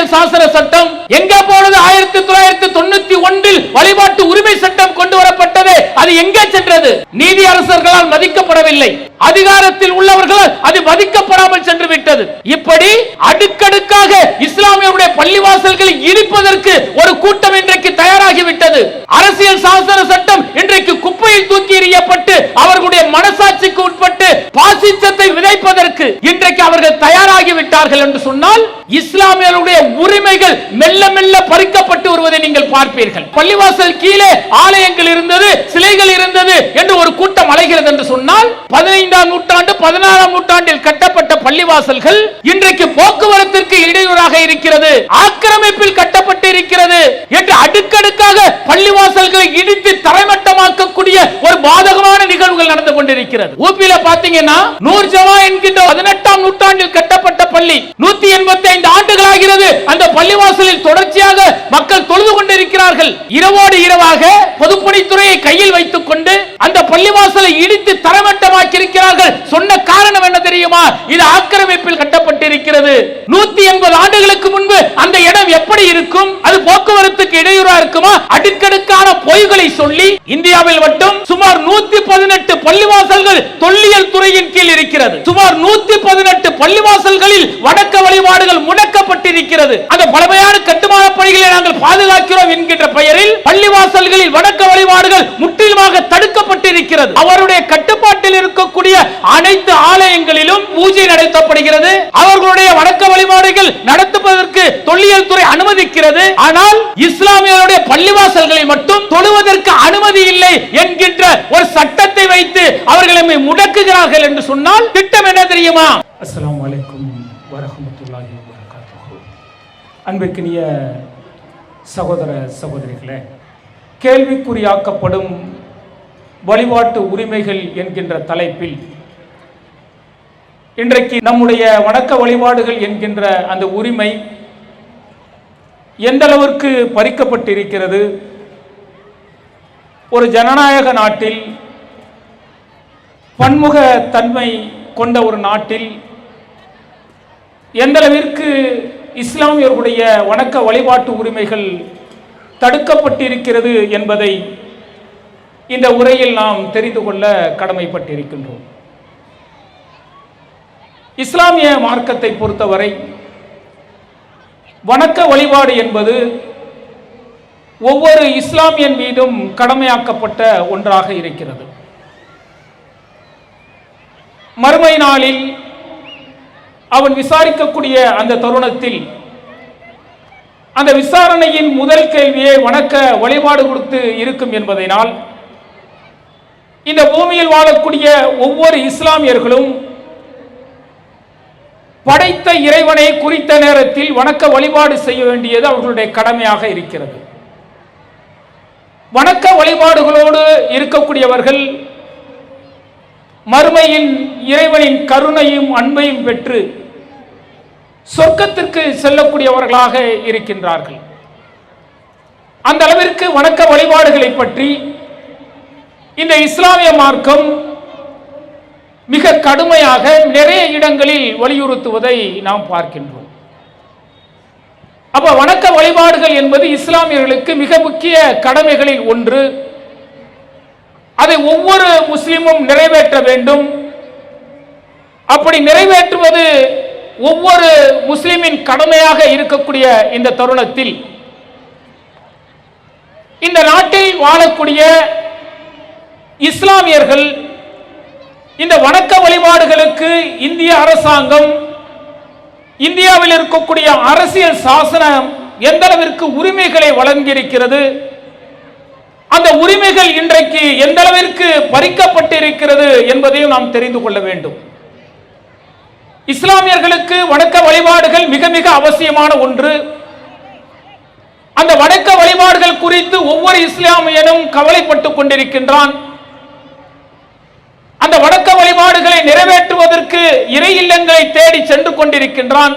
அரசியல் சாசன சட்டம் எங்க போனது? 1991 வழிபாட்டு உரிமை சட்டம் கொண்டு வரப்பட்டது. அது எங்கே சென்றது? நீதி அரசர்களால் மதிக்கப்படவில்லை, அதிகாரத்தில் உள்ளவர்களால் அது மதிக்கப்படாமல் சென்று விட்டது. இப்படி அடுக்கடுக்காக இஸ்லாமியருடைய பள்ளிவாசல்களை இடிப்பதற்கு ஒரு கூட்டம் இன்றைக்கு தயாராகிவிட்டது. அரசியல் சாசன சட்டம் இன்றைக்கு குப்பையில் தூக்கி எறியப்பட்டு அவர்களுடைய மனசாட்சிக்கு உட்பட்டு பாசிசத்தை விதைப்பதற்கு இன்றைக்கு அவர்கள் தயாராகிவிட்டார்கள் என்று சொன்னால் இஸ்லாமியருடைய உரிமைகள் மெல்ல மெல்ல பறிக்கப்பட்டு வருவதை நீங்கள் பார்ப்பீர்கள். பள்ளிவாசல் கீழே ஆலயங்கள் இருந்தது, சிலைகள் இருந்தது என்று ஒரு கூட்டம் அலைகிறது என்று சொன்னால் 15ஆம் நூற்றாண்டு 16ஆம் நூற்றாண்டில் கட்டப்பட்ட பள்ளிவாசல்கள் இன்றைக்கு போக்குவரத்திற்கு இடையூறாக இருக்கிறது, ஆக்கிரமிப்பில் கட்டப்பட்டு இருக்கிறது என்று அடுக்கடுக்காக பள்ளிவாசல்களை இடித்து தரைமட்டமாக்கக்கூடிய ஒரு பாதகமான நிகழ்வுகள் நடந்து கொண்டிருக்கிறது. ஊபியில பாத்தீங்கன்னா நூர்ஜஹான் என்கின்ற 18ஆம் நூற்றாண்டில் கட்டப்பட்ட பள்ளி 185 ஆண்டுகள் ஆகிறது. அந்த பள்ளிவாசலில் தொடர்ச்சியாக மக்கள் தொழுது கொண்டிருக்கிறார்கள். இரவோடு இரவாக பொதுப்பணித்துறையை கையில் வைத்துக் கொண்டு அந்த பள்ளிவாசலை இடித்து தரைமட்டமாக்கி இருக்கிறார்கள். சொன்ன காரணம் என்ன தெரியுமா? இது ஆக்கிரமிப்பில் கட்டப்பட்டிருக்கிறது. 180 ஆண்டுகளுக்கு முன்பு அந்த இடம் எப்படி இருக்கும்? அது போக்குவரத்துக்கு இடையூறா இருக்குமா? அடுக்கடுக்கான பொய்களை சொல்லி இந்தியாவில் மட்டும் சுமார் 118 பள்ளிவாசல்கள் தொல்லியல் துறையின் கீழ் இருக்கிறது. சுமார் 118 பள்ளிவாசல்களில் வணக்க வழிபாடுகள் முடக்கப்பட்டிருக்கிறது. அந்த பழமையான கட்டுமான பணிகளை நாங்கள் பாதுகாக்கிறோம் என்கின்ற பெயரில் பள்ளிவாசல்களில் வணக்க வழிபாடுகள் முற்றிலுமாக தடுக்கப்பட்டிருக்கிறது. அவருடைய கட்டுப்பாட்டில் இருக்கக்கூடிய அனைத்து ஆலயங்களிலும் பூஜை நடத்தப்படுகிறது. அவர்களுடைய வணக்க வழிபாடுகள் நடத்துவதற்கு தொல்லியல் துறை அனுமதிக்கிறது. ஆனால் இஸ்லாமியருடைய பள்ளிவாசல்களில் மட்டும் தொழுவதற்கு அனுமதி இல்லை என்கின்ற ஒரு சட்டத்தை வைத்து அவர்களை முடக்குகிறார்கள் என்று சொன்னால் திட்டம் என்ன தெரியுமா? அஸ்ஸலாமு அலைக்கும் வரஹ்மத்துல்லாஹி வபரகாத்துஹு. அன்பிற்கினிய சகோதர சகோதரிகளே, கேள்விக்குறியாக்கப்படும் வழிபாட்டு உரிமைகள் என்கின்ற தலைப்பில் இன்றைக்கு நம்முடைய வணக்க வழிபாடுகள் என்கின்ற அந்த உரிமை எந்த அளவிற்கு பறிக்கப்பட்டிருக்கிறது? ஒரு ஜனநாயக நாட்டில், பன்முக தன்மை கொண்ட ஒரு நாட்டில் எந்த அளவிற்கு இஸ்லாமியர்களுடைய வணக்க வழிபாட்டு உரிமைகள் தடுக்கப்பட்டிருக்கிறது என்பதை இந்த உரையில் நாம் தெரிந்து கொள்ள கடமைப்பட்டிருக்கின்றோம். இஸ்லாமிய மார்க்கத்தை பொறுத்தவரை வணக்க வழிபாடு என்பது ஒவ்வொரு இஸ்லாமியன் மீதும் கடமையாக்கப்பட்ட ஒன்றாக இருக்கிறது. மறுமை நாளில் அவன் விசாரிக்கக்கூடிய அந்த தருணத்தில் அந்த விசாரணையின் முதல் கேள்வியை வணக்க வழிபாடு கொடுத்து இருக்கும் என்பதனால் இந்த பூமியில் வாழக்கூடிய ஒவ்வொரு இஸ்லாமியர்களும் படைத்த இறைவனை குறித்த நேரத்தில் வணக்க வழிபாடு செய்ய வேண்டியது அவர்களுடைய கடமையாக இருக்கிறது. வணக்க வழிபாடுகளோடு இருக்கக்கூடியவர்கள் மறுமையில் இறைவனின் கருணையும் அன்பையும் பெற்று சொர்க்கத்திற்கு செல்லக்கூடியவர்களாக இருக்கின்றார்கள். அந்த அளவிற்கு வணக்க வழிபாடுகளை பற்றி இந்த இஸ்லாமிய மார்க்கம் மிக கடுமையாக நிறைய இடங்களில் வலியுறுத்துவதை நாம் பார்க்கின்றோம். அப்ப வணக்க வழிபாடுகள் என்பது இஸ்லாமியர்களுக்கு மிக முக்கிய கடமைகளில் ஒன்று. அதை ஒவ்வொரு முஸ்லிமும் நிறைவேற்ற வேண்டும். அப்படி நிறைவேற்றுவது ஒவ்வொரு முஸ்லிமின் கடமையாக இருக்கக்கூடிய இந்த தருணத்தில் இந்த நாட்டில் வாழக்கூடிய இஸ்லாமியர்கள் இந்த வணக்க வழிபாடுகளுக்கு இந்திய அரசாங்கம், இந்தியாவில் இருக்கக்கூடிய அரசியல் சாசனம் எந்த அளவிற்கு உரிமைகளை வழங்கியிருக்கிறது, அந்த உரிமைகள் இன்றைக்கு எந்த அளவிற்கு பறிக்கப்பட்டிருக்கிறது என்பதையும் நாம் தெரிந்து கொள்ள வேண்டும். இஸ்லாமியர்களுக்கு வணக்க வழிபாடுகள் மிக மிக அவசியமான ஒன்று. அந்த வணக்க வழிபாடுகள் குறித்து ஒவ்வொரு இஸ்லாமியனும் கவலைப்பட்டுக் கொண்டிருக்கின்றான். அந்த வணக்க வழிபாடுகளை நிறைவேற்றுவதற்கு இறை இல்லங்களை தேடி சென்று கொண்டிருக்கின்றான்.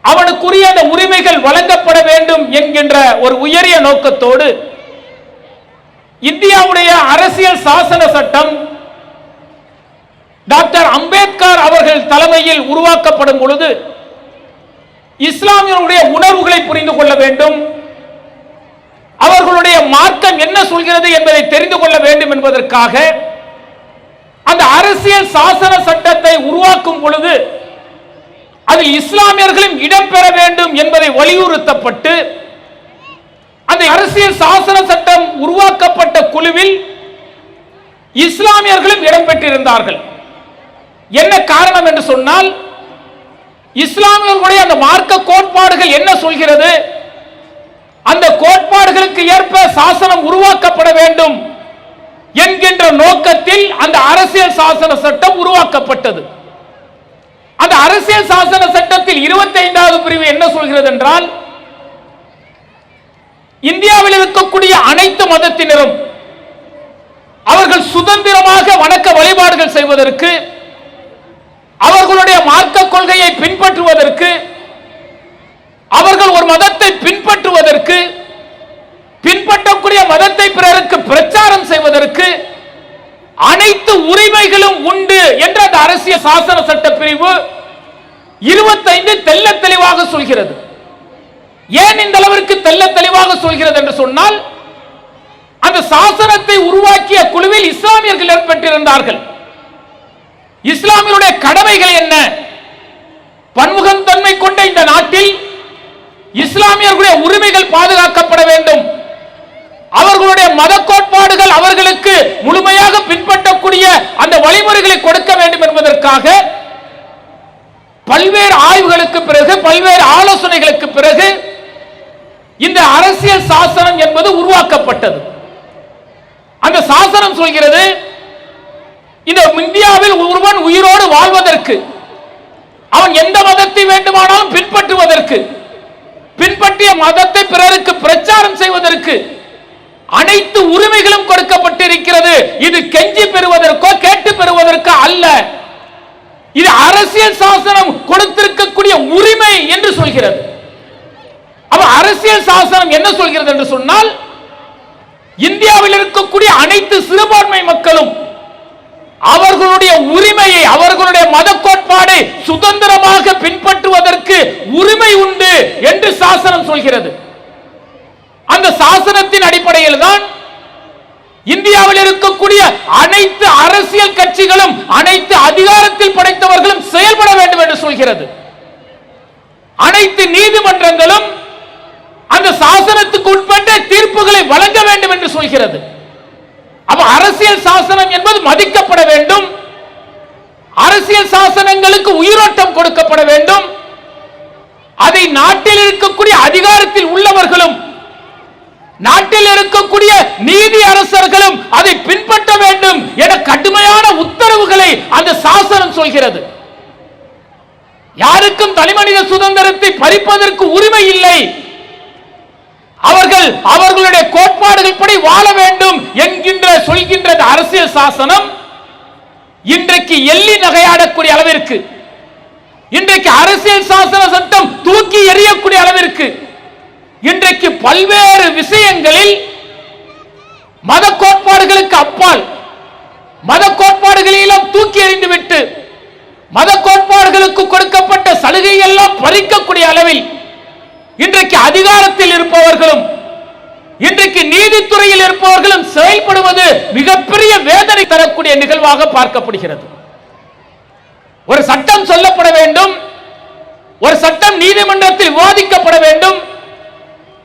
அவனுக்குரிய அந்த உரிமைகள் வழங்கப்பட வேண்டும் என்கின்ற ஒரு உயரிய நோக்கத்தோடு இந்தியாவுடைய அரசியல் சாசன சட்டம் டாக்டர் அம்பேத்கர் அவர்கள் தலைமையில் உருவாக்கப்படும் பொழுது இஸ்லாமியர்களுடைய உணர்வுகளை புரிந்து கொள்ள வேண்டும், அவர்களுடைய மார்க்கம் என்ன சொல்கிறது என்பதை தெரிந்து கொள்ள வேண்டும் என்பதற்காக அந்த அரசியல் சாசன சட்டத்தை உருவாக்கும் பொழுது அதில் இஸ்லாமியர்களும் இடம்பெற வேண்டும் என்பதை வலியுறுத்தப்பட்டு அந்த அரசியல் சாசன சட்டம் உருவாக்கப்பட்ட குழுவில் இஸ்லாமியர்களும் இடம்பெற்றிருந்தார்கள். என்ன காரணம் என்று சொன்னால், இஸ்லாமியர்களுடைய அந்த மார்க்க கோட்பாடுகள் என்ன சொல்கிறது, அந்த கோட்பாடுகளுக்கு ஏற்ப சாசனம் உருவாக்கப்பட வேண்டும் என்கின்ற நோக்கத்தில் அந்த அரசியல் சாசன சட்டம் உருவாக்கப்பட்டது. அந்த அரசியல் சாசன சட்டத்தில் 25வது பிரிவு என்ன சொல்கிறது என்றால், இந்தியாவில் இருக்கக்கூடிய அனைத்து மதத்தினரும் அவர்கள் சுதந்திரமாக வணக்க வழிபாடுகள் செய்வதற்கு, அவர்களுடைய மார்க்க கொள்கையை பின்பற்றுவதற்கு, அவர்கள் ஒரு மதத்தை பின்பற்றுவதற்கு, பின்பற்றக்கூடிய மதத்தை பிறருக்கு பிரச்சாரம் செய்வதற்கு அனைத்து உரிமைகளும் உண்டு என்ற அந்த அரசியல் சாசன சட்ட பிரிவு 25 தெள்ள தெளிவாக சொல்கிறது. ஏன் இந்த அளவிற்கு தெள்ள தெளிவாக சொல்கிறது என்று சொன்னால், அந்த சாசனத்தை உருவாக்கிய குழுவில் இஸ்லாமியர்கள் ஏற்பட்டிருந்தார்கள். இஸ்லாமியருடைய கடமைகள் என்ன? பன்முகத்தன்மை கொண்ட இந்த நாட்டில் இஸ்லாமியர்களுடைய உரிமைகள் பாதுகாக்கப்பட வேண்டும், அவர்களுடைய மத கோட்பாடுகள் அவர்களுக்கு முழுமையாக பின்பற்றக்கூடிய அந்த வழிமுறைகளை கொடுக்க வேண்டும் என்பதற்காக பல்வேறு ஆய்வுகளுக்கு பிறகு, பல்வேறு ஆலோசனைகளுக்கு பிறகு இந்த அரசியல் சாசனம் என்பது உருவாக்கப்பட்டது. அந்த சாசனம் சொல்கிறது, இந்த இந்தியாவில் ஒருவன் உயிரோடு வாழ்வதற்கு, அவன் எந்த மதத்தை வேண்டுமானாலும் பின்பற்றுவதற்கு, பின்பற்றிய மதத்தை பிறருக்கு பிரச்சாரம் செய்வதற்கு அனைத்து உரிமைகளும் கொடுக்கப்பட்டிருக்கிறது. இது கெஞ்சி பெறுவதற்கோ கேட்டு பெறுவதற்கோ அல்ல, இது அரசியல் சாசனம் கொடுத்திருக்கக்கூடிய உரிமை என்று சொல்கிறது. அப்ப அரசியல் சாசனம் என்ன சொல்கிறது என்று சொன்னால், இந்தியாவில் இருக்கக்கூடிய அனைத்து சிறுபான்மை மக்களும் அவர்களுடைய உரிமையை, அவர்களுடைய மத கோட்பாடை சுதந்திரமாக பின்பற்றுவதற்கு உரிமை உண்டு என்று சாசனம் சொல்கிறது. அந்த சாசனத்தின் அடிப்படையில் தான் இந்தியாவில் இருக்கக்கூடிய அனைத்து அரசியல் கட்சிகளும், அனைத்து அதிகாரத்தில் படைத்தவர்களும் செயல்பட வேண்டும் என்று சொல்கிறது. அனைத்து நீதிமன்றங்களும் அந்த சாசனத்துக்கு உட்பட்ட தீர்ப்புகளை வழங்க வேண்டும் என்று சொல்கிறது. அப்ப அரசியல் சாசனம் என்பது மதிக்கப்பட வேண்டும், அரசியல் சாசனங்களுக்கு உயிரோட்டம் கொடுக்கப்பட வேண்டும், அதை நாட்டில் இருக்கக்கூடிய அதிகாரத்தில் உள்ளவர்களும், நாட்டில் இருக்கக்கூடிய நீதி அரசர்களும் அதை பின்பற்ற வேண்டும் என கடுமையான உத்தரவுகளை அந்த சாசனம் சொல்கிறது. யாருக்கும் தனிமனித சுதந்திரத்தை பறிப்பதற்கு உரிமை இல்லை, அவர்கள் அவர்களுடைய கோட்பாடுகள் படி வாழ வேண்டும் என்கின்ற சொல்கின்ற அரசியல் சாசனம் இன்றைக்கு எள்ளி நகையாடக்கூடிய அளவிற்கு, இன்றைக்கு அரசியல் சாசன சட்டம் தூக்கி எறியக்கூடிய அளவிற்கு, இன்றைக்கு பல்வேறு விஷயங்களில் மத கோட்பாடுகளுக்கு அப்பால், மத கோட்பாடுகளெல்லாம் தூக்கி எறிந்துவிட்டு மத கோட்பாடுகளுக்கு கொடுக்கப்பட்ட சலுகை எல்லாம் பறிக்கக்கூடிய அளவில் இன்றைக்கு அதிகாரத்தில் இருப்பவர்களும், இன்றைக்கு நீதித்துறையில் இருப்பவர்களும் செயல்படுவது மிகப்பெரிய வேதனை தரக்கூடிய நிகழ்வாக பார்க்கப்படுகிறது. ஒரு சட்டம் சொல்லப்பட வேண்டும், ஒரு சட்டம் நீதிமன்றத்தில் விவாதிக்கப்பட வேண்டும்,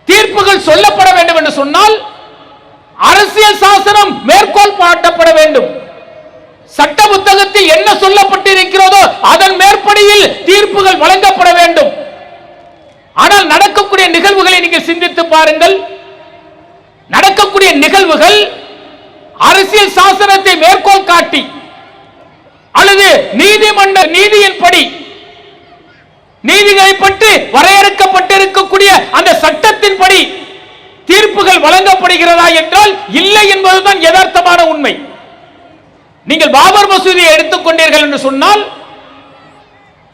தீர்ப்புகள் சொல்லப்பட வேண்டும் என்று சொன்னால் அரசியல் சாசனம் மேற்கோள் காட்டப்பட வேண்டும். சட்ட புத்தகத்தில் என்ன சொல்லப்பட்டிருக்கிறதோ அதன் மேற்படியில் தீர்ப்புகள் வழங்கப்பட வேண்டும். ஆனால் நடக்கக்கூடிய நிகழ்வுகளை நீங்கள் சிந்தித்து பாருங்கள். நடக்கக்கூடிய நிகழ்வுகள் அரசியல் சாசனத்தை மேற்கோள் காட்டி அல்லது நீதிமன்ற நீதியின்படி, நீதிகளை பற்றி வரையறுக்கப்பட்டிருக்கக்கூடிய அந்த சட்டத்தின்படி தீர்ப்புகள் வழங்கப்படுகிறதா என்றால் இல்லை என்பதுதான் யதார்த்தமான உண்மை. நீங்கள் பாபர் மசூதியை எடுத்துக்கொண்டீர்கள் என்று சொன்னால்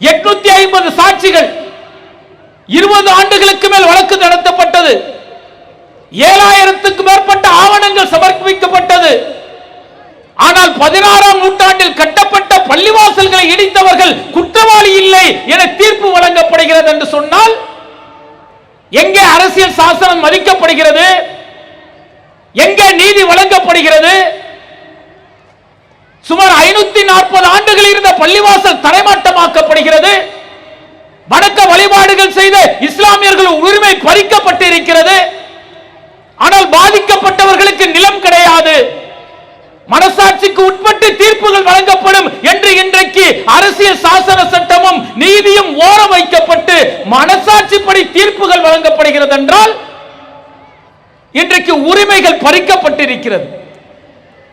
850 சாட்சிகள், 20 ஆண்டுகளுக்கு மேல் வழக்கு நடத்தப்பட்டது, 7000க்கும் மேற்பட்ட ஆவணங்கள் சமர்ப்பிக்கப்பட்டது. ஆனால் 16ஆம் நூற்றாண்டில் கட்டப்பட்ட பள்ளிவாசல்களை இடித்தவர்கள் குற்றவாளி இல்லை என தீர்ப்பு வழங்கப்படுகிறது என்று சொன்னால் எங்கே அரசியல் சாசனம் மதிக்கப்படுகிறது? எங்கே நீதி வழங்கப்படுகிறது? சுமார் 540 ஆண்டுகள் இருந்த பள்ளிவாசல் தரைமாட்டமாக்கப்படுகிறது. வணக்க வழிபாடுகள் செய்த இஸ்லாமியர்கள் உரிமை பறிக்கப்பட்டிருக்கிறது. ஆனால் பாதிக்கப்பட்டவர்களுக்கு நிலம் கிடையாது. மனசாட்சிக்கு உட்பட்டு தீர்ப்புகள் வழங்கப்படும் என்று இன்றைக்கு அரசியல் சாசன சட்டமும் நீதியும் ஓரம் வைக்கப்பட்டு மனசாட்சிப்படி தீர்ப்புகள் வழங்கப்படுகிறது என்றால் இன்றைக்கு உரிமைகள் பறிக்கப்பட்டிருக்கிறது.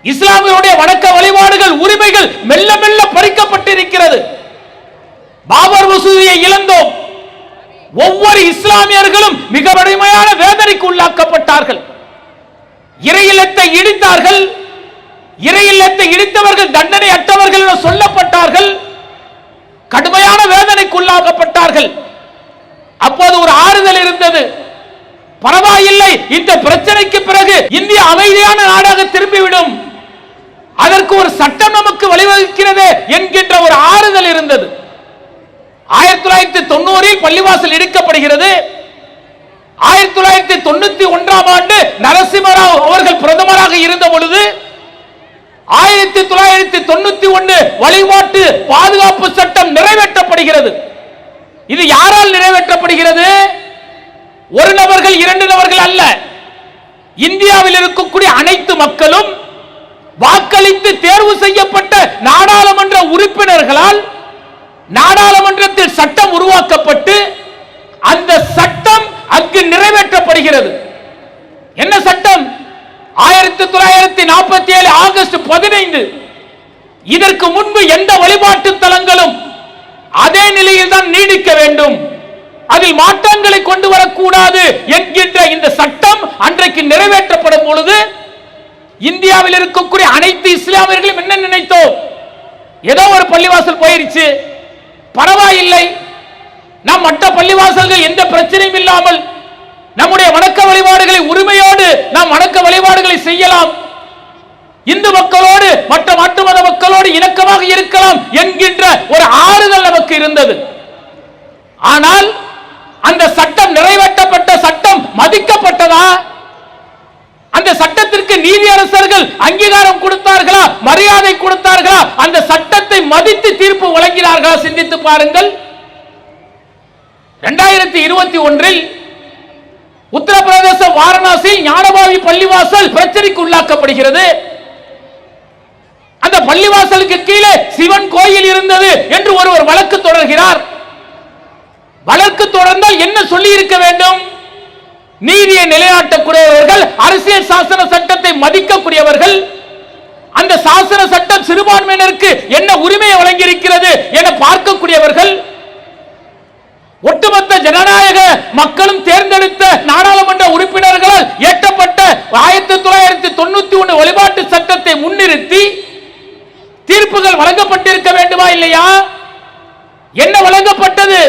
இஸ்லாமியருடைய வணக்க வழிபாடுகள் உரிமைகள் மெல்ல மெல்ல பறிக்கப்பட்டிருக்கிறது. பாபர் மசூதியை இழந்தோம். ஒவ்வொரு இஸ்லாமியர்களும் மிக கடுமையான வேதனைக்கு உள்ளாக்கப்பட்டார்கள். இறை இல்லத்தை இடித்தார்கள். இறை இல்லத்தை இடித்தவர்கள் தண்டனை அற்றவர்கள் என சொல்லப்பட்டார்கள். கடுமையான வேதனைக்கு உள்ளாக்கப்பட்டார்கள். அப்போது ஒரு ஆறுதல் இருந்தது. பரவாயில்லை, இந்த பிரச்சனைக்கு பிறகு இந்தியா அமைதியான நாடாக திரும்பிவிடும், அதற்கு ஒரு சட்டம் நமக்கு வழிவகுக்கிறது என்கின்ற ஒரு ஆறுதல் இருந்தது. 1990 பள்ளிவாசல் இடிக்கப்படுகிறது. 1991 ஆண்டு நரசிம்மராவ் அவர்கள் பிரதமராக இருந்த பொழுது 1991 வழிபாட்டு பாதுகாப்பு சட்டம் நிறைவேற்றப்படுகிறது. இது யாரால் நிறைவேற்றப்படுகிறது? ஒரு நபர்கள், இரண்டு நபர்கள் அல்ல. இந்தியாவில் இருக்கக்கூடிய அனைத்து மக்களும் வாக்களித்து தேர்வு செய்யப்பட்ட நாடாளுமன்ற உறுப்பினர்களால் நாடாளுமன்றத்தில் சட்டம் உருவாக்கப்பட்டு அந்த சட்டம் அங்கு நிறைவேற்றப்படுகிறது. என்ன சட்டம்? 1947 ஆகஸ்ட் 15. இதற்கு முன்பு எந்த வழிபாட்டு தலங்களும் அதே நிலையில் தான் நீடிக்க வேண்டும், அதில் மாற்றங்களை கொண்டு வரக்கூடாது என்கின்ற இந்த சட்டம் அன்றைக்கு நிறைவேற்றப்படும் பொழுது இந்தியாவில் இருக்கக்கூடிய அனைத்து இஸ்லாமியர்களும் என்ன நினைத்தோம்? ஏதோ ஒரு பள்ளிவாசல் போயிருச்சு, பரவாயில்லை, நம் மற்ற பள்ளிவாசல்கள் எந்த பிரச்சனையும் இல்லாமல் நம்முடைய வணக்க வழிபாடுகளை உரிமையோடு நாம் வணக்க வழிபாடுகளை செய்யலாம், இந்து மக்களோடு மற்ற மாற்று மத மக்களோடு இணக்கமாக இருக்கலாம் என்கின்ற ஒரு ஆறுதல் நமக்கு இருந்தது. ஆனால் அந்த சட்டம் நிறைவேற்றப்பட்ட சட்டம் மதிக்கப்பட்டதா? அந்த சட்டத்திற்கு நீதியரசர்கள் அங்கீகாரம் கொடுத்தார்களா, மரியாதை கொடுத்தார்களா, அந்த சட்டத்தை மதித்து தீர்ப்பு வழங்கினார்களா? சிந்தித்து பாருங்கள். 2021 உத்தரப்பிரதேச வாரணாசி ஞானபாவி பள்ளிவாசல் பிரச்சனைக்கு உள்ளாக்கப்படுகிறது. அந்த பள்ளிவாசலுக்கு கீழே சிவன் கோயில் இருந்தது என்று ஒருவர் வழக்கு தொடர்கிறார். வழக்கு தொடர்ந்தால் என்ன சொல்லி இருக்க வேண்டும்? நீதியை நிலைநாட்டக்கூடியவர்கள், அரசியல் சாசன சட்டத்தை மதிக்கக்கூடியவர்கள், அந்த சாசன சட்டம் சிறுபான்மையினருக்கு என்ன உரிமையை வழங்கியிருக்கிறது என பார்க்கக்கூடியவர்கள், ஒட்டுமொத்த ஜனநாயக மக்களும் தேர்ந்தெடுத்த நாடாளுமன்ற உறுப்பினர்களால் இயற்றப்பட்ட 1991 வழிபாட்டு சட்டத்தை முன்னிறுத்தி தீர்ப்புகள் வழங்கப்பட்டிருக்க வேண்டுமா இல்லையா? என்ன வழங்கப்பட்டது?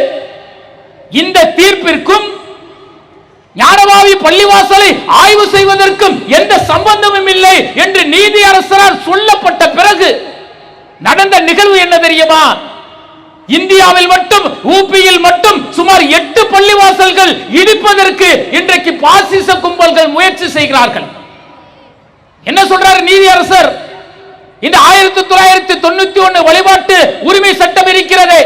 இந்த தீர்ப்பிற்கும் ஞானபாவி பள்ளிவாசலை ஆய்வு செய்வதற்கும் எந்த சம்பந்தமும் இல்லை என்று நீதியரசரால் சொல்லப்பட்ட பிறகு நடந்த நிகழ்வு என்ன தெரியுமா? இந்தியாவில் மட்டும், ஊபியில் மட்டும் சுமார் 8 பள்ளிவாசல்கள் இடிப்பதற்கு இன்றைக்கு பாசிச கும்பல்கள் முயற்சி செய்கிறார்கள். என்ன சொல்றாரு நீதியரசர்? இந்த 1991 வழிபாட்டு உரிமை சட்டம் இருக்கிறது.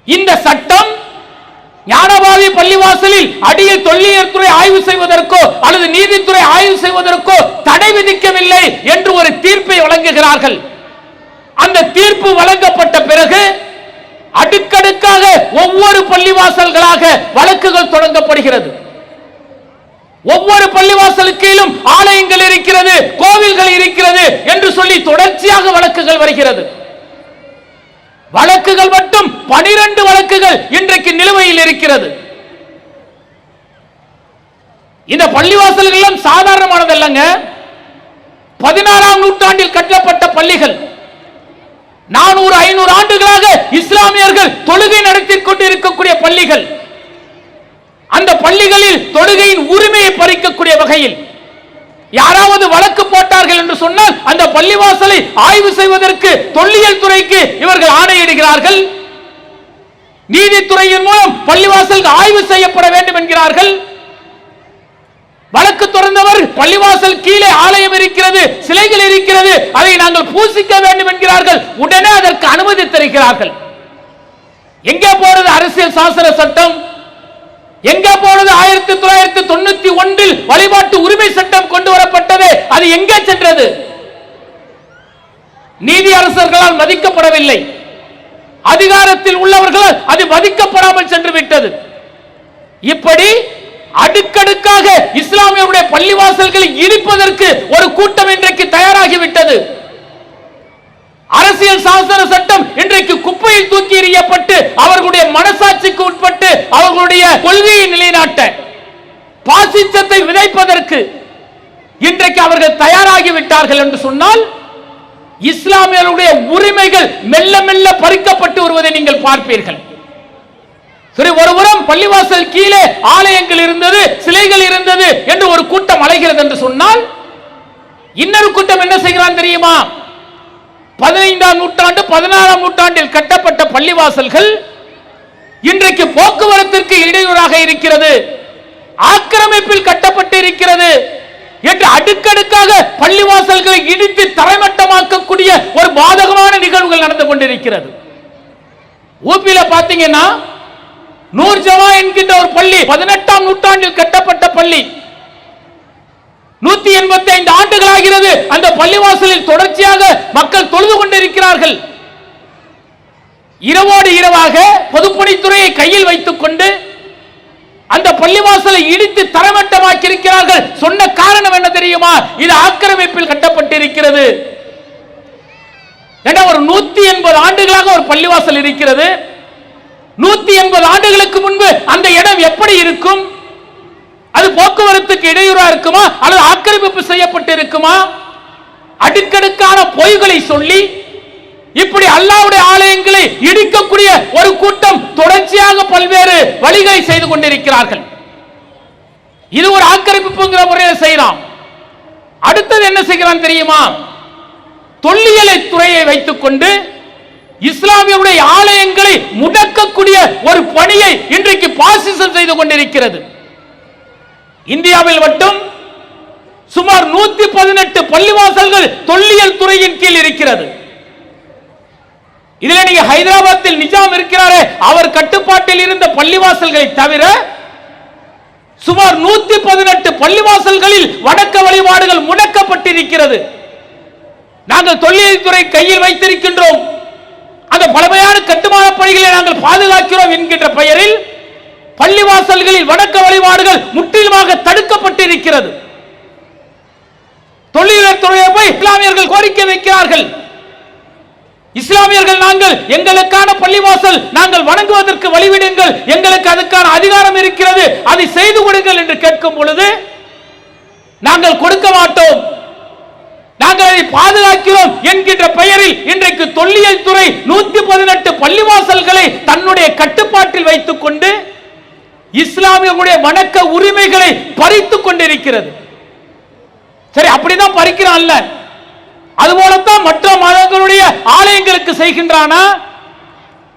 இந்த சட்டம் ஞானபாவி பள்ளிவாசலில் அடியில் தொல்லியல் துறை ஆய்வு செய்வதற்கோ அல்லது நீதித்துறை ஆய்வு செய்வதற்கோ தடை விதிக்கவில்லை என்று ஒரு தீர்ப்பை வழங்குகிறார்கள். அந்த தீர்ப்பு வழங்கப்பட்ட பிறகு அடுக்கடுக்காக ஒவ்வொரு பள்ளிவாசல்களாக வழக்குகள் தொடங்கப்படுகிறது. ஒவ்வொரு பள்ளிவாசலுக்கிலும் ஆலயங்கள் இருக்கிறது, கோவில்கள் இருக்கிறது என்று சொல்லி தொடர்ச்சியாக வழக்குகள் வருகிறது. வழக்குகள் மட்டும் 12 வழக்குகள் இன்றைக்கு நிலுவையில் இருக்கிறது. இந்த பள்ளிவாசல்கள் எல்லாம் சாதாரணமானது அல்லங்க. 16ஆம் நூற்றாண்டில் கட்டப்பட்ட பள்ளிகள். 400-500 ஆண்டுகளாக இஸ்லாமியர்கள் தொழுகை நடத்திக் கொண்டிருக்கக்கூடிய பள்ளிகள். அந்த பள்ளிகளில் தொழுகையின் உரிமையை பறிக்கக்கூடிய வகையில் யாராவது வழக்கு போட்டார்கள் என்று சொன்னால் அந்த பள்ளிவாசலை ஆய்வு செய்வதற்கு தொல்லியல் துறைக்கு இவர்கள் ஆணையிடுகிறார்கள். நீதித்துறையின் மூலம் பள்ளிவாசல் ஆய்வு செய்யப்பட வேண்டும் என்கிறார்கள். வழக்கு தொடர்ந்தவர் பள்ளிவாசல் கீழே ஆலயம் இருக்கிறது, சிலைகள் இருக்கிறது, அதை நாங்கள் பூசிக்க வேண்டும் என்கிறார்கள். உடனே அதற்கு அனுமதி தருகிறார்கள். எங்கே போறது அரசியல் சாசன சட்டம்? எங்கே போனது 1991 வழிபாட்டு உரிமை சட்டம் கொண்டு வரப்பட்டது? அது எங்கே சென்றது? நீதி அரசர்களால் மதிக்கப்படவில்லை. அதிகாரத்தில் உள்ளவர்களால் அது மதிக்கப்படாமல் சென்று விட்டது. இப்படி அடுக்கடுக்காக இஸ்லாமியருடைய பள்ளிவாசல்களை இடிப்பதற்கு ஒரு கூட்டம் இன்றைக்கு தயாராகிவிட்டது. அரசியல் சாசன சட்டம் இன்றைக்கு குப்பையில் தூக்கி எறியப்பட்டு அவர்களுடைய மனசாட்சிக்கு உட்பட்டு அவர்களுடைய கொள்கையை நிலைநாட்ட பாசிசத்தை விதைப்பதற்கு இன்றைக்கு அவர்கள் தயாராகிவிட்டார்கள் என்று சொன்னால் இஸ்லாமியர்களுடைய உரிமைகள் மெல்ல மெல்ல பறிக்கப்பட்டு வருவதை நீங்கள் பார்ப்பீர்கள். சரி, ஒருபுறம் பள்ளிவாசல் கீழே ஆலயங்கள் இருந்தது, சிலைகள் இருந்தது என்று ஒரு கூட்டம் அலைகிறது என்று சொன்னால் இன்னொரு கூட்டம் என்ன செய்கிறான் தெரியுமா? 15ஆம் நூற்றாண்டு 16ஆம் நூற்றாண்டில் கட்டப்பட்ட பள்ளிவாசல்கள் இன்றைக்கு போக்குவரத்திற்கு இடையூறாக இருக்கிறது, ஆக்கிரமிப்பில் கட்டப்பட்டு இருக்கிறது என்று அடுக்கடுக்காக பள்ளிவாசல்களை இடித்து தரைமட்டமாக்கக்கூடிய ஒரு பாதகமான நிகழ்வுகள் நடந்து கொண்டிருக்கிறது. ஊபியில பாத்தீங்கன்னா நூர் ஜமா என்கின்ற ஒரு பள்ளி 18ஆம் நூற்றாண்டில் கட்டப்பட்ட பள்ளி 185 ஆண்டுகள் ஆகிறது. அந்த பள்ளிவாசலில் தொடர்ச்சியாக மக்கள் தொழுது கொண்டிருக்கிறார்கள். இரவோடு இரவாக பொதுப்பணித்துறையை கையில் வைத்துக் கொண்டு அந்த பள்ளிவாசலை இடித்து தரமட்டமாக்கி இருக்கிறார்கள். சொன்ன காரணம் என்ன தெரியுமா? இது ஆக்கிரமிப்பில் கட்டப்பட்டிருக்கிறது. ஒரு 180 ஆண்டுகளாக ஒரு பள்ளிவாசல் இருக்கிறது. 180 ஆண்டுகளுக்கு முன்பு அந்த இடம் எப்படி இருக்கும்? அது போக்குவரத்துக்கு இடையூறா இருக்குமா அல்லது ஆக்கிரமிப்பு செய்யப்பட்டு இருக்குமா? அடுக்கடுக்கான பொய்களை சொல்லி இப்படி அல்லாஹ்வுடைய ஆலயங்களை இடிக்கக்கூடிய ஒரு கூட்டம் தொடர்ச்சியாக பல்வேறு வழிகளை செய்து கொண்டிருக்கிறார்கள். இது ஒரு ஆக்கிரமிப்புங்கிற முறையில் செய்யலாம். அடுத்தது என்ன செய்கிறான் தெரியுமா? தொல்லியலை துறையை வைத்துக் கொண்டு இஸ்லாமியருடைய ஆலயங்களை முடக்கக்கூடிய ஒரு பணியை இன்றைக்கு பாசிசம் செய்து கொண்டிருக்கிறது. இந்தியாவில் மட்டும் சுமார் 118 பள்ளிவாசல்கள் தொல்லியல் துறையின் கீழ் இருக்கிறது. இதில் நீங்க ஹைதராபாத்தில் நிஜாம் இருக்கிறாரே, அவர் கட்டுப்பாட்டில் இருந்த பள்ளிவாசல்களை தவிர சுமார் 118 பள்ளிவாசல்களில் வணக்க வழிபாடுகள் முடக்கப்பட்டிருக்கிறது. நாங்கள் தொல்லியல் துறை கையில் வைத்திருக்கின்றோம், அந்த பழமையான கட்டுமான பணிகளை நாங்கள் பாதுகாக்கிறோம் என்கின்ற பெயரில் பள்ளிவாசல்களில் வணக்க வழிபாடுகள் முற்றிலுமாக தடுக்கப்பட்டிருக்கிறது. தொல்லியல் துறையை போய் இஸ்லாமியர்கள் கோரிக்கை வைக்கிறார்கள். இஸ்லாமியர்கள் நாங்கள் எங்களுக்கான பள்ளிவாசல் நாங்கள் வணங்குவதற்கு வழிவிடுங்கள், எங்களுக்கு அதுக்கான அதிகாரம் இருக்கிறது, அதை செய்து கொடுங்கள் என்று கேட்கும் பொழுது நாங்கள் கொடுக்க மாட்டோம், நாங்கள் அதை பாதுகாக்கிறோம் என்கின்ற பெயரில் இன்றைக்கு தொல்லியல் துறை 118 பள்ளிவாசல்களை தன்னுடைய கட்டுப்பாட்டில் வைத்துக் கொண்டு இஸ்லாமியர்களுடைய வணக்க உரிமைகளை பறித்துக் கொண்டிருக்கிறது. சரி, அப்படிதான் பறிக்கிறான்ல, அதுபோலத்தான் மற்ற மதங்களுடைய ஆலயங்களுக்கு செய்கின்றானா?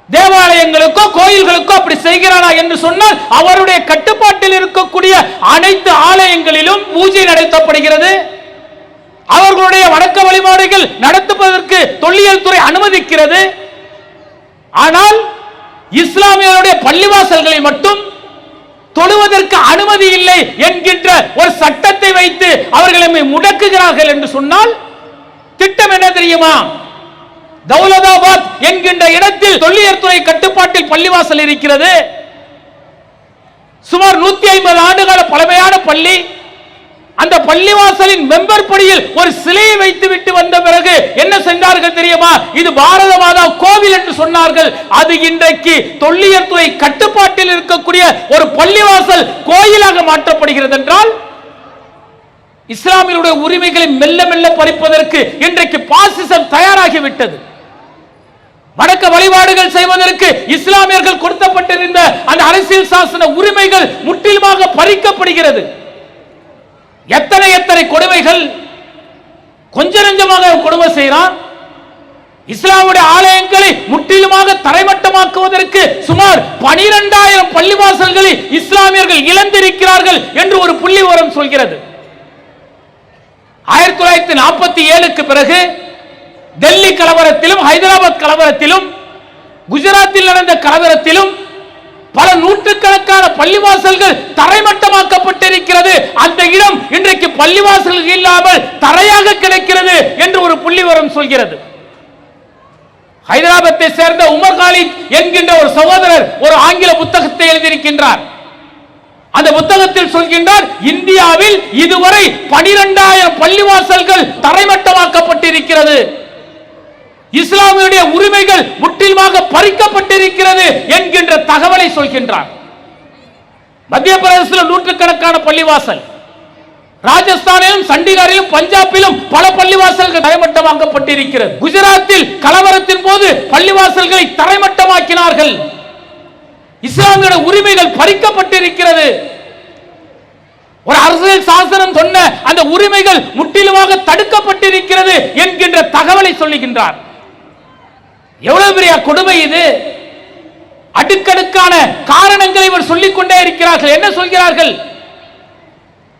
தேவாலயங்களுக்கோ கோயில்களுக்கோ அப்படி செய்கிறானா என்று சொன்னால் அவருடைய கட்டுப்பாட்டில் இருக்கக்கூடிய அனைத்து ஆலயங்களிலும் பூஜை நடத்தப்படுகிறது. அவர்களுடைய வணக்க வழிபாடுகள் நடத்துவதற்கு தொல்லியல் துறை அனுமதிக்கிறது. ஆனால் இஸ்லாமியருடைய பள்ளிவாசல்களை மட்டும் தொழுவதற்கு அனுமதி இல்லை என்கின்ற ஒரு சட்டத்தை வைத்து அவர்களை முடக்குகிறார்கள் என்று சொன்னால் திட்டம் என்ன தெரியுமா? தௌலதாபாத் என்கின்ற இடத்தில் தொல்லியல் துறை கட்டுப்பாட்டில் பள்ளிவாசல் இருக்கிறது. சுமார் 150 ஆண்டுகால பழமையான பள்ளி. அந்த பள்ளிவாசலின் மெம்பர் படியில் ஒரு சிலையை வைத்து விட்டு வந்த பிறகு என்ன சென்றார்கள் தெரியுமா? இது பாரத மாதா கோவில் என்று சொன்னார்கள். அது இன்றைக்கு தொல்லியல் துறை கட்டுப்பாட்டில் இருக்கக்கூடிய ஒரு பள்ளிவாசல் கோயிலாக மாற்றப்படுகிறது என்றால் இஸ்லாமியருடைய உரிமைகளை மெல்ல மெல்ல பறிப்பதற்கு இன்றைக்கு பாசிசம் தயாராகிவிட்டது. வணக்க வழிபாடுகள் செய்வதற்கு இஸ்லாமியர்கள் கொடுக்கப்பட்டிருந்த அந்த அரசியல் சாசன உரிமைகள் முற்றிலுமாக பறிக்கப்படுகிறது. எத்தனை எத்தனை கொடுமைகள்! கொஞ்ச நெஞ்சமாக கொடுமை செய்யறான். இஸ்லாமுடைய ஆலயங்களை முற்றிலுமாக தரைமட்டமாக்குவதற்கு சுமார் 12,000 பள்ளிவாசல்களை இஸ்லாமியர்கள் இழந்திருக்கிறார்கள் என்று ஒரு புள்ளிவிவரம் சொல்கிறது. 1947க்கு பிறகு டெல்லி கலவரத்திலும், ஹைதராபாத் கலவரத்திலும், குஜராத்தில் நடந்த கலவரத்திலும் பல நூற்றுக்கணக்கான பள்ளிவாசல்கள் தரைமட்டமாக்கப்பட்டிருக்கிறது. அந்த இடம் இன்றைக்கு பள்ளிவாசல்கள் இல்லாமல் தரையாக கிடைக்கிறது என்று ஒரு புள்ளிவிவரம் சொல்கிறது. ஹைதராபாத்தை சேர்ந்த உமர் காலித் என்கின்ற ஒரு சகோதரர் ஒரு ஆங்கில புத்தகத்தை எழுதியிருக்கின்றார். அந்த புத்தகத்தில் சொல்கின்றார், இந்தியாவில் இதுவரை 12,000 பள்ளிவாசல்கள் தரைமட்டமாக்கப்பட்டிருக்கிறது, இஸ்லாமியுடைய உரிமைகள் முற்றிலுமாக பறிக்கப்பட்டிருக்கிறது என்கின்ற தகவலை சொல்கின்றார். மத்திய பிரதேசத்தில் நூற்றுக்கணக்கான பள்ளிவாசல், ராஜஸ்தானிலும், சண்டிகரிலும், பஞ்சாபிலும் பல பள்ளிவாசல்கள் தரைமட்டமாக்கப்பட்டிருக்கிறது. குஜராத்தில் கலவரத்தின் போது பள்ளிவாசல்களை தரைமட்டமாக்கினார்கள். இஸ்லாமிய உரிமைகள் பறிக்கப்பட்டிருக்கிறது. ஒரு அரசியல் சாசனம் சொன்ன அந்த உரிமைகள் முற்றிலுமாக தடுக்கப்பட்டிருக்கிறது என்கின்ற தகவலை சொல்லுகின்றார். எவ்வளவு பெரிய கொடுமை இது! அடுக்கடுக்கான காரணங்களை இவர் சொல்லிக் கொண்டே இருக்கிறார்கள். என்ன சொல்கிறார்கள்?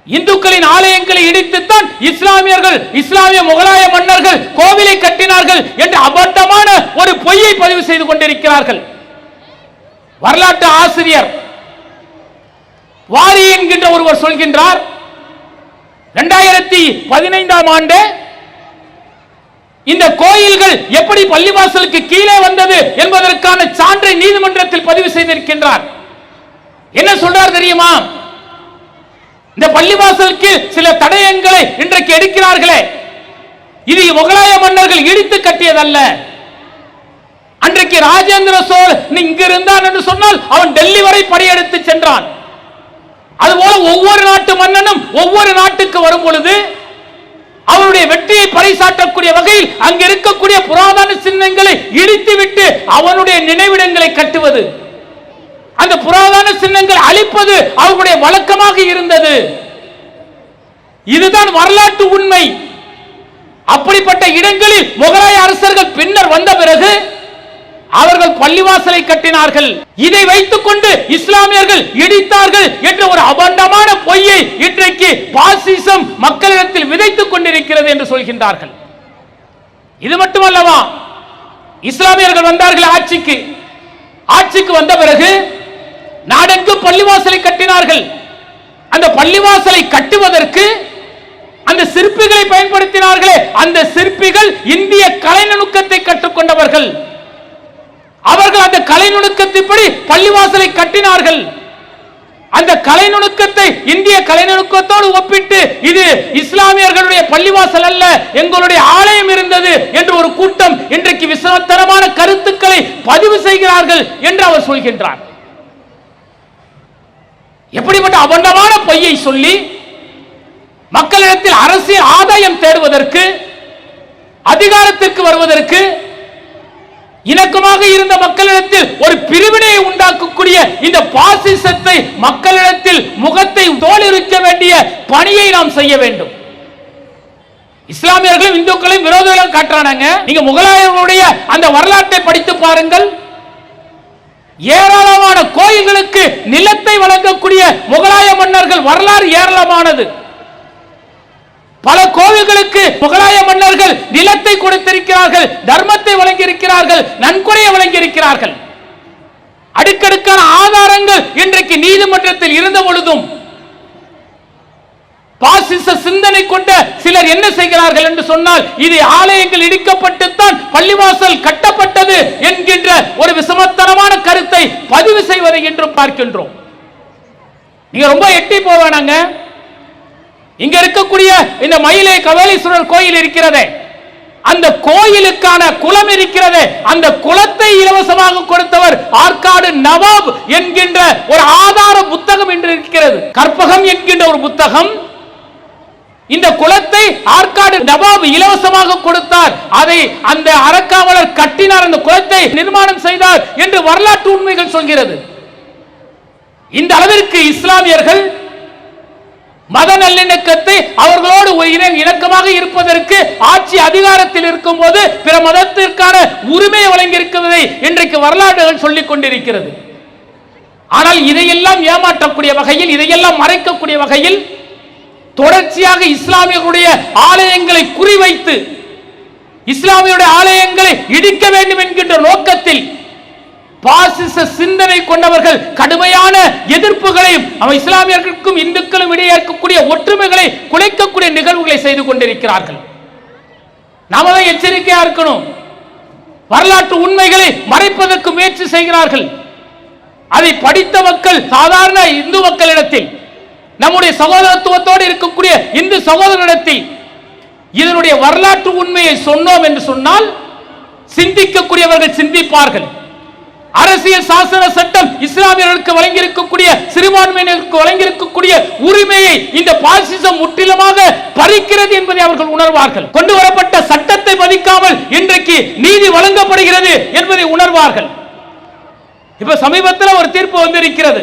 இந்துக்களின் ஆலயங்களை இடித்துத்தான் இஸ்லாமியர்கள், இஸ்லாமிய முகலாய மன்னர்கள் கோவிலை கட்டினார்கள் என்று அபத்தமான ஒரு பொய்யை பதிவு செய்து கொண்டிருக்கிறார்கள். வரலாற்று ஆசிரியர் வாரி என்கின்ற ஒருவர் சொல்கின்றார், 2015ஆம் ஆண்டு இந்த கோயில்கள் எப்படி பள்ளிவாசலுக்கு கீழே வந்தது என்பதற்கான சான்றை நீதிமன்றத்தில் பதிவு செய்திருக்கின்றார். என்ன சொல்றார் தெரியுமா? இந்த பள்ளிவாசலுக்கு சில தடயங்களை இன்றைக்கு எடுக்கிறார்களே, இது முகலாய மன்னர்கள் இடித்து கட்டியதல்ல. அன்றைக்கு ராஜேந்திர சோழன் இங்கு இருந்தான் என்று சொன்னால் அவன் டெல்லி வரை படையெடுத்து சென்றான். அதுபோல ஒவ்வொரு நாட்டு மன்னனும் ஒவ்வொரு நாட்டுக்கு வரும் பொழுது அவருடைய வெற்றியை பறைசாற்றக்கூடிய வகையில் அங்கு இருக்கக்கூடிய புராதன சின்னங்களை இடித்துவிட்டு அவனுடைய நினைவிடங்களை கட்டுவது, அந்த புராதன சின்னங்கள் அழிப்பது அவர்களுடைய வழக்கமாக இருந்தது. இதுதான் வரலாற்று உண்மை. அப்படிப்பட்ட இடங்களில் முகலாய அரசர்கள் பின்னர் வந்த பிறகு அவர்கள் பள்ளிவாசலை கட்டினார்கள். இதை வைத்துக் கொண்டு இஸ்லாமியர்கள் இடித்தார்கள் என்ற ஒரு அபண்டமான பொய்யை இன்றைக்கு பாசிசம் மக்களிடத்தில் விதைத்துக் கொண்டிருக்கிறது என்று சொல்கின்றார்கள். இது மட்டுமல்லவா, இஸ்லாமியர்கள் வந்தார்கள் ஆட்சிக்கு வந்த பிறகு நாடெங்கும் பள்ளிவாசலை கட்டினார்கள். அந்த பள்ளிவாசலை கட்டுவதற்கு அந்த சிற்பிகளை பயன்படுத்தினார்களே, அந்த சிற்பிகள் இந்திய கலை நுணுக்கத்தை கற்றுக்கொண்டவர்கள். அவர்கள் அந்த கலை நுணுக்கத்தின்படி பள்ளிவாசலை கட்டினார்கள். அந்த கலை நுணுக்கத்தை இந்திய கலை நுணுக்கத்தோடு ஒப்பிட்டு இது இஸ்லாமியர்களுடைய பள்ளிவாசல் அல்ல, எங்களுடைய ஆலயம் இருந்தது என்று ஒரு கூட்டம் இன்றைக்கு விசனத்தனமான கருத்துக்களை பதிவு செய்கிறார்கள் என்று அவர் சொல்கின்றார். எப்படிப்பட்ட அபண்டமான பொய்யை சொல்லி மக்களிடத்தில் அரசியல் ஆதாயம் தேடுவதற்கு, அதிகாரத்திற்கு வருவதற்கு, இணக்கமாக இருந்த மக்களிடத்தில் ஒரு பிரிவினையை உண்டாக்கக்கூடிய இந்த பாசிசத்தை மக்களிடத்தில் முகத்தை தோலுரிக்க வேண்டிய பணியை நாம் செய்ய வேண்டும். இஸ்லாமியர்களும் இந்துக்களையும் விரோதிகளும் காட்டுறாங்க. நீங்க முகலாயர்களுடைய அந்த வரலாற்றை படித்து பாருங்கள். ஏராளமான கோயில்களுக்கு நிலத்தை வழங்கக்கூடிய முகலாய மன்னர்கள் வரலாறு ஏராளமானது. பல கோவில்களுக்கு முகலாய மன்னர்கள் நிலத்தை கொடுத்திருக்கிறார்கள், தர்மத்தை வழங்கியிருக்கிறார்கள், நன்கொடையை வழங்கியிருக்கிறார்கள். அடுக்கடுக்கான ஆதாரங்கள் இன்றைக்கு நீதிமன்றத்தில் இருந்த பொழுதும் பாசிச சிந்தனை கொண்ட சிலர் என்ன செய்கிறார்கள் என்று சொன்னால், இது ஆலயங்கள் இடிக்கப்பட்டுத்தான் பள்ளிவாசல் கட்டப்பட்டது என்கின்ற ஒரு விசமத்தனமான கருத்தை பதிவு செய்வதை என்றும் பார்க்கின்றோம். நீங்க ரொம்ப எட்டி போவானாங்க. இங்க இருக்கக்கூடிய இந்த மயிலை கபாலீஸ்வரர் கோயில் இருக்கிறதே, அந்த கோயிலுக்கான குளம் இருக்கிறதே, அந்த குளத்தை இலவசமாக கொடுத்தவர் ஆற்காடு நவாப் என்கின்ற ஒரு ஆதார புத்தகம் என்று இருக்கிறது. கற்பகம் என்கின்ற ஒரு புத்தகம் இந்த குளத்தை ஆற்காடு நவாப் இலவசமாக கொடுத்தார், அதை அந்த அறக்காவலர் கட்டினார், அந்த குளத்தை நிர்மாணம் செய்தார் என்று வரலாற்று உண்மைகள் சொல்கிறது. இந்த அளவிற்கு இஸ்லாமியர்கள் மத நல்லிணக்கத்தை அவர்களோடு இணக்கமாக இருப்பதற்கு ஆட்சி அதிகாரத்தில் இருக்கும் போது பிற மதத்திற்கான உரிமையை வழங்கி இருக்கிறதை இன்றைக்கு வரலாறுகள் சொல்லிக் கொண்டிருக்கிறது. ஆனால் இதையெல்லாம் ஏமாற்றக்கூடிய வகையில், இதையெல்லாம் மறைக்கக்கூடிய வகையில் தொடர்ச்சியாக இஸ்லாமியர்களுடைய ஆலயங்களை குறிவைத்து இஸ்லாமியுடைய ஆலயங்களை இடிக்க வேண்டும் என்கின்ற நோக்கத்தில் பாசிச சிந்தனை கொண்டவர்கள் கடுமையான எதிர்ப்புகளையும் இஸ்லாமியர்களுக்கும் இந்துக்களும் இடையே இருக்கக்கூடிய ஒற்றுமைகளை குலைக்கக்கூடிய நிகழ்வுகளை செய்து கொண்டிருக்கிறார்கள். நாம தான் எச்சரிக்கையா இருக்கணும். வரலாற்று உண்மைகளை மறைப்பதற்கு முயற்சி செய்கிறார்கள். அதை படித்த மக்கள், சாதாரண இந்து மக்களிடத்தில், நம்முடைய சகோதரத்துவத்தோடு இருக்கக்கூடிய இந்து சகோதரரிடத்தில் இதனுடைய வரலாற்று உண்மையை சொன்னோம் என்று சொன்னால் சிந்திக்கக்கூடியவர்கள் சிந்திப்பார்கள். அரசியல் சாசன சட்டம் இஸ்லாமியர்களுக்கு வழங்கியிருக்கக்கூடிய, சிறுபான்மையினருக்கு வழங்கியிருக்கக்கூடிய உரிமையை இந்த பாசிசம் முற்றிலுமாக பறிக்கிறது என்பதை அவர்கள் உணர்வார்கள். கொண்டு வரப்பட்ட சட்டத்தை மதிக்காமல் இன்றைக்கு நீதி வழங்கப்படுகிறது என்பதை உணர்வார்கள். இப்ப சமீபத்தில் ஒரு தீர்ப்பு வந்திருக்கிறது.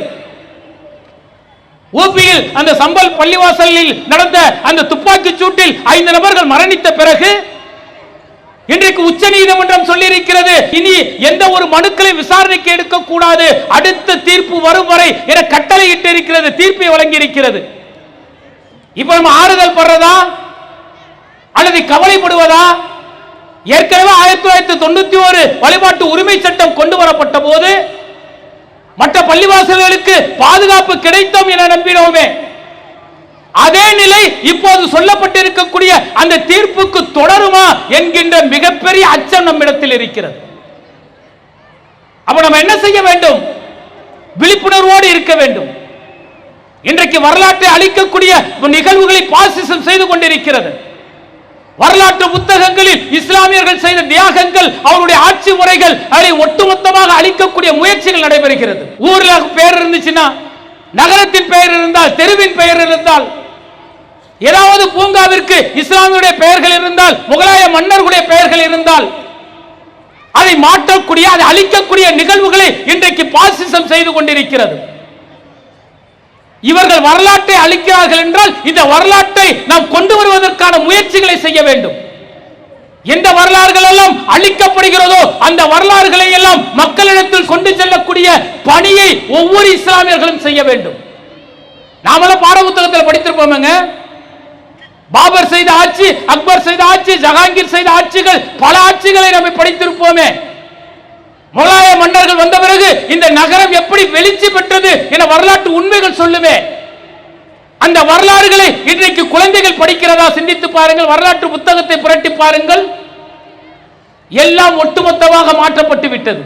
ஊபியில் அந்த சம்பல் பள்ளிவாசலில் நடந்த அந்த துப்பாக்கி சூட்டில் 5 நபர்கள் மரணித்த பிறகு இன்றைக்கு உச்ச நீதிமன்றம் சொல்லி இருக்கிறது, இனி எந்த ஒரு மனுக்களை விசாரணைக்கு எடுக்க கூடாது, அடுத்த தீர்ப்பு வரும் வரை என கட்டளையிட்டு இருக்கிறது, தீர்ப்பை வழங்கி இருக்கிறது. இப்ப நம்ம ஆறுதல் படுறதா அல்லது கவலைப்படுவதா? ஏற்கனவே 1991 வழிபாட்டு உரிமை சட்டம் கொண்டு வரப்பட்ட போது மற்ற பள்ளிவாசல்களுக்கு பாதுகாப்பு கிடைத்தோம் என நம்பினோமே, அதே நிலை இப்போது சொல்லப்பட்டிருக்கக்கூடிய அந்த தீர்ப்புக்கு தொடருமா என்கின்ற மிகப்பெரிய அச்சம் நம்மிடத்தில் இருக்கிறது. அப்ப நம்ம என்ன செய்ய வேண்டும்? விழிப்புணர்வோடு இருக்க வேண்டும். இன்றைக்கு வரலாற்றை அழிக்கக்கூடிய நிகழ்வுகளை பாசிசம் செய்து கொண்டிருக்கிறது. வரலாற்று புத்தகங்களில் இஸ்லாமியர்கள் செய்த தியாகங்கள், அவருடைய ஆட்சி முறைகள், அதை ஒட்டுமொத்தமாக அழிக்கக்கூடிய முயற்சிகள் நடைபெறுகிறது. ஊர்ல பெயர் இருந்துச்சுன்னா, நகரத்தின் பெயர் இருந்தால், தெருவின் பெயர் இருந்தால், ஏதாவது பூங்காவிற்கு இஸ்லாமியுடைய பெயர்கள் இருந்தால், முகலாய மன்னர்களுடைய பெயர்கள் இருந்தால், அதை மாற்றக்கூடிய, அதை அழிக்கக்கூடிய நிகழ்வுகளை இன்றைக்கு பாசிசம் செய்து கொண்டிருக்கிறது. இவர்கள் வரலாற்றை அழிக்கிறார்கள் என்றால் இந்த வரலாற்றை நாம் கொண்டு வருவதற்கான முயற்சிகளை செய்ய வேண்டும். எந்த வரலாறுகள் எல்லாம் அழிக்கப்படுகிறதோ அந்த வரலாறுகளை எல்லாம் மக்களிடத்தில் கொண்டு செல்லக்கூடிய பணியை ஒவ்வொரு இஸ்லாமியர்களும் செய்ய வேண்டும். நாமெல்லாம் பாட புத்தகத்தில் படித்திருப்போம், பாபர் செய்த ஆட்சி, அக்பர் செய்த ஆட்சி, ஜஹாங்கீர் செய்த ஆட்சிகள், பல ஆட்சிகளை நம்ம படித்திருப்போமே. முகலாய மன்னர்கள் வந்த பிறகு இந்த நகரம் எப்படி வெளிச்சி பெற்றது என வரலாற்று உண்மைகள் சொல்லுமே. அந்த வரலாறுகளை இன்றைக்கு குழந்தைகள் படிக்கிறதா? சிந்தித்து பாருங்கள். வரலாற்று புத்தகத்தை புரட்டி பாருங்கள். எல்லாம் ஒட்டுமொத்தமாக மாற்றப்பட்டு விட்டது.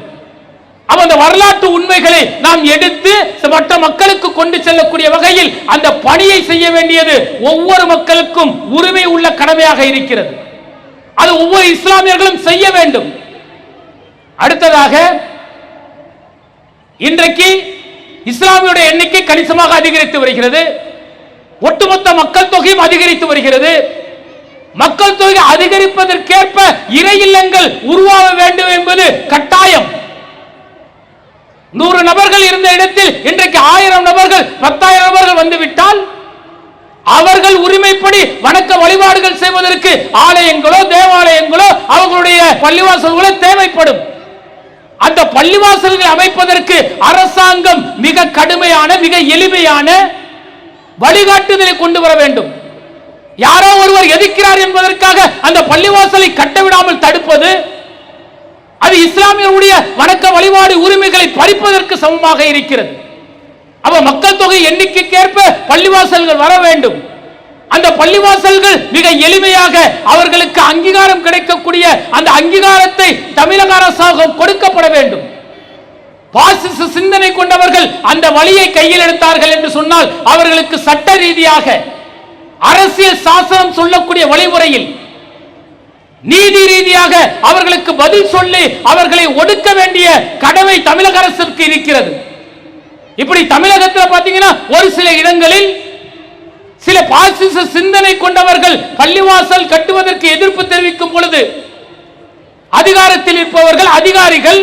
அந்த வரலாற்று உண்மைகளை நாம் எடுத்து மற்ற மக்களுக்கு கொண்டு செல்லக்கூடிய வகையில் அந்த பணியை செய்ய வேண்டியது ஒவ்வொரு மக்களுக்கும் உரிமை உள்ள கடமையாக இருக்கிறது. அது ஒவ்வொரு இஸ்லாமியர்களும் செய்ய வேண்டும். அடுத்ததாக, இன்றைக்கு இஸ்லாமியுடைய எண்ணிக்கை கணிசமாக அதிகரித்து வருகிறது. ஒட்டுமொத்த மக்கள் தொகையும் அதிகரித்து வருகிறது. மக்கள் தொகை அதிகரிப்பதற்கேற்ப இறை இல்லங்கள் உருவாக வேண்டும் என்பது கட்டாயம். 100 நபர்கள் இருந்த இடத்தில் இன்றைக்கு 1000 நபர்கள், 10,000 நபர்கள் வந்துவிட்டால் அவர்கள் உரிமைப்படி வணக்க வழிபாடுகள் செய்வதற்கு ஆலயங்களோ தேவாலயங்களோ அவர்களுடைய பள்ளிவாசல்களோ தேவைப்படும். அந்த பள்ளிவாசல்களை அமைப்பதற்கு அரசாங்கம் மிக கடுமையான, மிக எளிமையான வழிகாட்டுதலை கொண்டு வர வேண்டும். யாரோ ஒருவர் எதிர்க்கிறார் என்பதற்காக அந்த பள்ளிவாசலை கட்டவிடாமல் தடுப்பது, அது இஸ்லாமியருடைய வணக்க வழிபாடு உரிமைகளை பறிப்பதற்கு சமமாக இருக்கிறது. அப்ப மக்கள் தொகை எண்ணிக்கைக்கேற்ப பள்ளிவாசல்கள் வர வேண்டும். அந்த பள்ளிவாசல்கள் மிக எளிமையாக அவர்களுக்கு அங்கீகாரம் கிடைக்கக்கூடிய அந்த அங்கீகாரத்தை தமிழக அரசாங்கம் கொடுக்கப்பட வேண்டும். பாசிச சிந்தனை கொண்டவர்கள் அந்த வழியை கையில் எடுத்தார்கள் என்று சொன்னால் அவர்களுக்கு சட்ட ரீதியாக, அரசியல் சாசனம் சொல்லக்கூடிய வழிமுறையில், நீதி ரீதியாக அவர்களுக்கு பதில் சொல்லி அவர்களை ஒடுக்க வேண்டிய கடமை தமிழக அரசுக்கு இருக்கிறது. இப்படி தமிழகத்தில் பாத்தீங்கன்னா ஒரு சில இடங்களில் சில பாசிச சிந்தனை கொண்டவர்கள் பள்ளிவாசல் கட்டுவதற்கு எதிர்ப்பு தெரிவிக்கும் பொழுது அதிகாரத்தில் இருப்பவர்கள், அதிகாரிகள்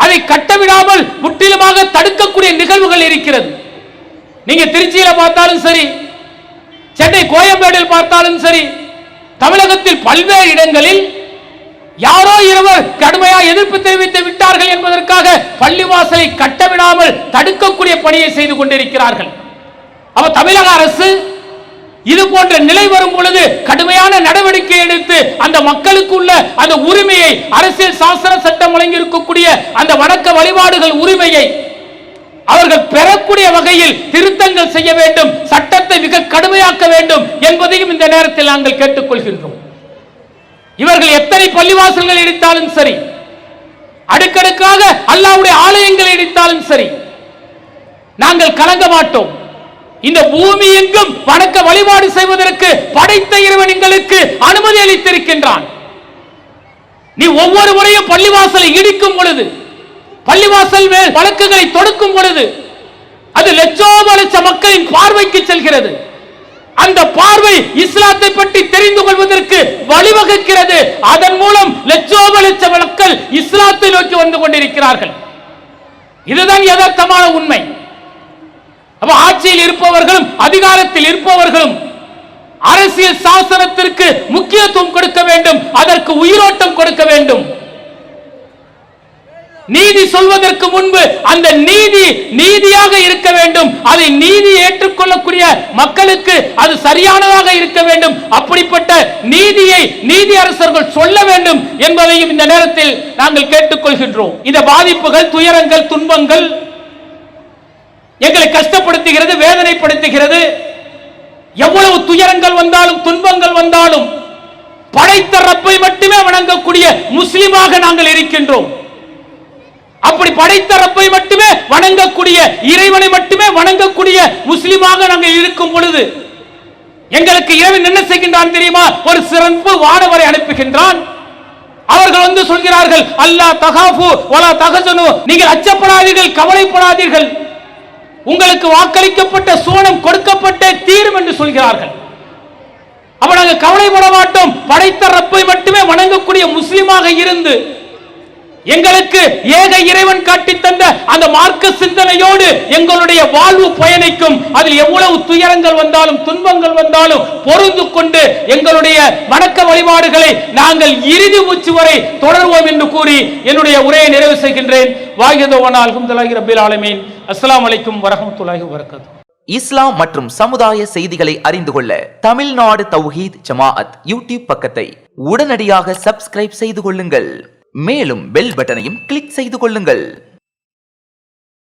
அதை கட்டவிடாமல் முற்றிலுமாக தடுக்கக்கூடிய நிகழ்வுகள் இருக்கிறது. நீங்க திருச்சியில பார்த்தாலும் சரி, சென்னை கோயம்பேடில் பார்த்தாலும் சரி, தமிழகத்தில் பல்வேறு இடங்களில் யாரோ இருவர் கடுமையாக எதிர்ப்பு தெரிவித்து விட்டார்கள் என்பதற்காக பள்ளிவாசலை கட்டவிடாமல் தடுக்கக்கூடிய பணியை செய்து கொண்டிருக்கிறார்கள். அப்ப தமிழக அரசு இது போன்ற நிலை வரும் பொழுது கடுமையான நடவடிக்கை எடுத்து அந்த மக்களுக்கு உள்ள அந்த உரிமையை, அரசியல் சாசன சட்டம் வழங்கியிருக்கக்கூடிய அந்த வணக்க வழிபாடுகள் உரிமையை அவர்கள் பெறக்கூடிய வகையில் திருத்தங்கள் செய்ய வேண்டும், சட்டத்தை மிக கடுமையாக்க வேண்டும் என்பதையும் இந்த நேரத்தில் நாங்கள் கேட்டுக்கொள்கின்றோம். இவர்கள் எத்தனை பள்ளிவாசல்கள் இடித்தாலும் சரி, அடுக்கடுக்காக அல்லாஹ்வுடைய ஆலயங்களை இடித்தாலும் சரி, நாங்கள் கலங்க மாட்டோம். இந்த பூமி எங்கும் வணக்க வழிபாடு செய்வதற்கு படைத்த இறைவன் எங்களுக்கு அனுமதி அளித்திருக்கின்றான். நீ ஒவ்வொரு முறையும் பள்ளிவாசலை இடிக்கும் பொழுது, பள்ளிவாசல் மேல் வழக்குகளை தொடுக்கும் பொழுது, அது லட்சோப லட்ச மக்களின் பார்வைக்கு செல்கிறது. அந்த பார்வை இஸ்லாத்தை பற்றி தெரிந்து கொள்வதற்கு வழிவகுக்கிறது. அதன் மூலம் லட்சோப லட்ச மக்கள் இஸ்லாத்தை நோக்கி வந்து கொண்டிருக்கிறார்கள். இதுதான் யதார்த்தமான உண்மை. ஆட்சியில் இருப்பவர்களும் அதிகாரத்தில் இருப்பவர்களும் அரசியல் சாசனத்திற்கு முக்கியத்துவம் கொடுக்க வேண்டும், அதற்கு உயிரோட்டம் கொடுக்க வேண்டும். நீதி சொல்வதற்கு முன்பு அந்த நீதி நீதியாக இருக்க வேண்டும். அதை நீதி ஏற்றுக்கொள்ளக்கூடிய மக்களுக்கு அது சரியானதாக இருக்க வேண்டும். அப்படிப்பட்ட நீதியை நீதி அரசர்கள் சொல்ல வேண்டும் என்பதையும் இந்த நேரத்தில் நாங்கள் கேட்டுக்கொள்கின்றோம். இந்த பாதிப்புகள், துயரங்கள், துன்பங்கள் எங்களை கஷ்டப்படுத்துகிறது, வேதனைப்படுத்துகிறது. எவ்வளவு துயரங்கள் வந்தாலும் துன்பங்கள் வந்தாலும் படைத்த ரப்பை மட்டுமே வணங்கக்கூடிய முஸ்லிமாக நாங்கள் இருக்கின்றோம். அப்படி படைத்த ரப்பை மட்டுமே வணங்கக்கூடிய, இறைவனை மட்டுமே வணங்கக்கூடிய முஸ்லிமாக நாங்கள் இருக்கும் பொழுது எங்களுக்கு இறைவன் என்ன செய்கின்றான் தெரியுமா? ஒரு சிறப்பு வானவரை அனுப்புகின்றான். அவர்கள் வந்து சொல்கிறார்கள், அல்லா தகாஃபு வலா தஹசனு, நீங்கள் அச்சப்படாதீர்கள், கவலைப்படாதீர்கள், உங்களுக்கு வாக்களிக்கப்பட்ட சோனம் கொடுக்கப்பட்டே தீரும் என்று சொல்கிறார்கள். அப்ப நாங்கள் கவலைப்பட மாட்டோம். படைத்த ரப்பை மட்டுமே வணங்கக்கூடிய முஸ்லிமாக இருந்து எங்களுக்கு ஏக இறைவன் காட்டி தந்த அந்த மார்க்க சிந்தனையோடு எங்களுடைய வாழ்வு பயணிக்கும். அதில் எவ்வளவு துயரங்கள் வந்தாலும் துன்பங்கள் வந்தாலும் பொருந்து கொண்டு எங்களுடைய வணக்க வழிபாடுகளை நாங்கள் இறுதி மூச்சு வரை தொடர்வோம் என்று கூறி என்னுடைய உரையை நிறைவு செய்கின்றேன். வாஹிதவனா அல்ஹம்துலில்லாஹி ரப்பில் ஆலமீன். அஸ்ஸலாமு அலைக்கும் வரஹ்மத்துல்லாஹி வபரகாத்துஹு. இஸ்லாம் மற்றும் சமுதாய செய்திகளை அறிந்து கொள்ள தமிழ்நாடு தௌஹீத் ஜமாஅத் யூடியூப் பக்கத்தை உடனடியாக சப்ஸ்கிரைப் செய்து கொள்ளுங்கள். மேலும் பெல் பட்டனையும் கிளிக் செய்து கொள்ளுங்கள்.